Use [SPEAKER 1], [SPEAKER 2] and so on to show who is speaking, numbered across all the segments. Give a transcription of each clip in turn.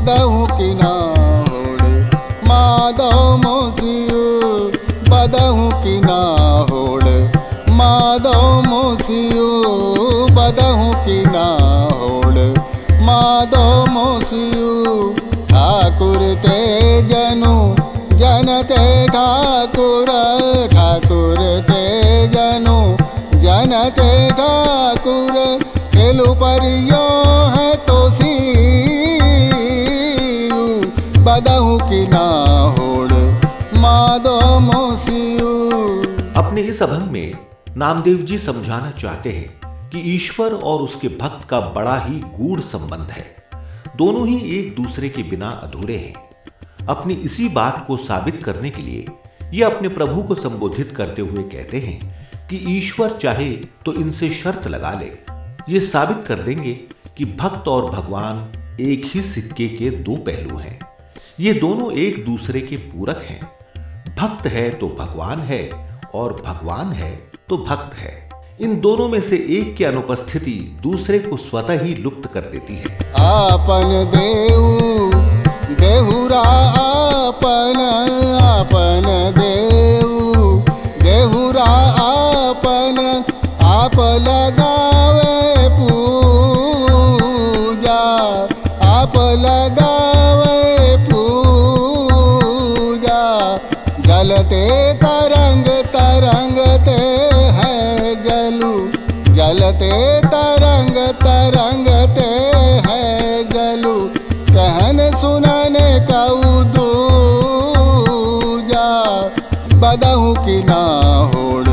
[SPEAKER 1] बदहु की ना होड़ माधव मोसियो बदहु की ना होड़ माधव मोसियो बदहु की ना होड़ माधव मोसियो ठाकुर ते जनु जनते ठाकुर ठाकुर ते जनु जनते ठाकुर खेलु परियो है तो सी बदहु की ना होड़ माधव मोसियो।
[SPEAKER 2] अपने इस अभंग में नामदेव जी समझाना चाहते हैं कि ईश्वर और उसके भक्त का बड़ा ही गूढ़ संबंध है। दोनों ही एक दूसरे के बिना अधूरे हैं। अपनी इसी बात को साबित करने के लिए ये अपने प्रभु को संबोधित करते हुए कहते हैं कि ईश्वर चाहे तो इनसे शर्त लगा ले, ये साबित कर देंगे कि भक्त और भगवान एक ही सिक्के के दो पहलू हैं। ये दोनों एक दूसरे के पूरक हैं। भक्त है तो भगवान है और भगवान है तो भक्त है। इन दोनों में से एक की अनुपस्थिति दूसरे को स्वतः ही लुप्त कर देती है।
[SPEAKER 1] आपन देऊ देहुरा आपन आपन देऊ देहुरा आपन आप लगावे पूजा आप लगावे पूजा जलते तरंग तरंगते हैं जलू जलते तरंग तरंगते हैं जलू कहन सुनने का दूजा बदहु की ना होड़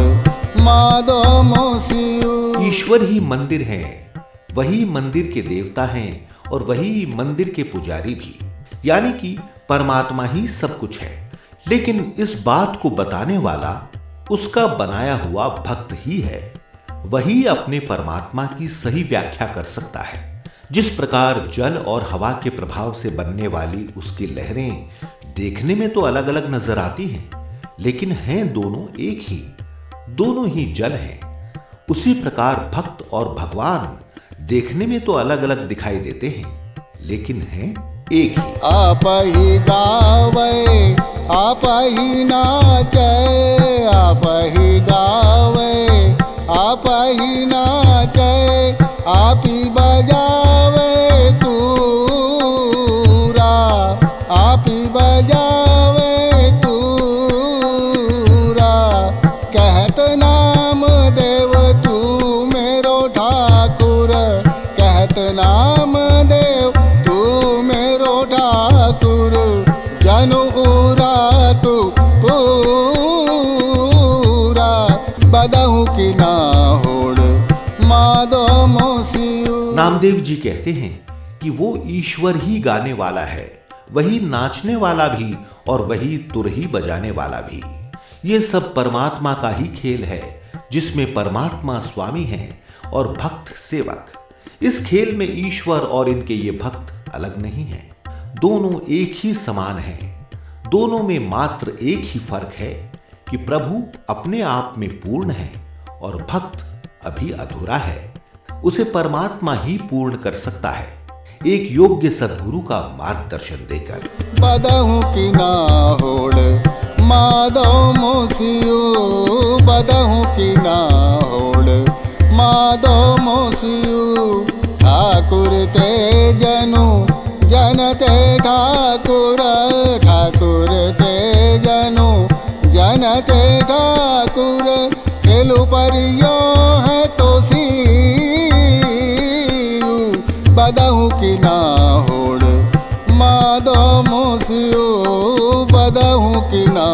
[SPEAKER 1] माधव मोसियो।
[SPEAKER 2] ईश्वर ही मंदिर है, वही मंदिर के देवता हैं और वही मंदिर के पुजारी भी, यानी कि परमात्मा ही सब कुछ है। लेकिन इस बात को बताने वाला उसका बनाया हुआ भक्त ही है। वही अपने परमात्मा की सही व्याख्या कर सकता है। जिस प्रकार जल और हवा के प्रभाव से बनने वाली उसकी लहरें देखने में तो अलग अलग नजर आती हैं, लेकिन हैं दोनों एक ही, दोनों ही जल हैं। उसी प्रकार भक्त और भगवान देखने में तो अलग अलग दिखाई देते हैं, लेकिन हैं एक ही।
[SPEAKER 1] आप ही गावे आप ही नाचे आप ही गावे आप ही नाचे आप ही बजावे तूरा आप ही बजावे तूरा कहत नाम देव तू मेरो ठाकुर कहत नाम देव तू मेरो ठाकुर जनु उरा तू पूरा बदहु की ना होड़ माधव मोसियो।
[SPEAKER 2] नामदेव जी कहते हैं कि वो ईश्वर ही गाने वाला है, वही नाचने वाला भी और वही तुरही बजाने वाला भी। ये सब परमात्मा का ही खेल है, जिसमें परमात्मा स्वामी हैं और भक्त सेवक। इस खेल में ईश्वर और इनके ये भक्त अलग नहीं हैं, दोनों एक ही समान हैं। दोनों में मात्र एक ही फर्क है कि प्रभु अपने आप में पूर्ण है और भक्त अभी अधूरा है। उसे परमात्मा ही पूर्ण कर सकता है, एक योग्य सद्गुरु का मार्गदर्शन देकर।
[SPEAKER 1] बदहु की ना होड़ माधव मोसियो बदहु की ना होड़ माधव मोसियो ठाकुर ते जनु जनते ठाकुर ठाकुर ते जनु जनते ठाकुर खेलु परियो है तो सी बदहु की ना होड़ माधव मोसियो बदहु की ना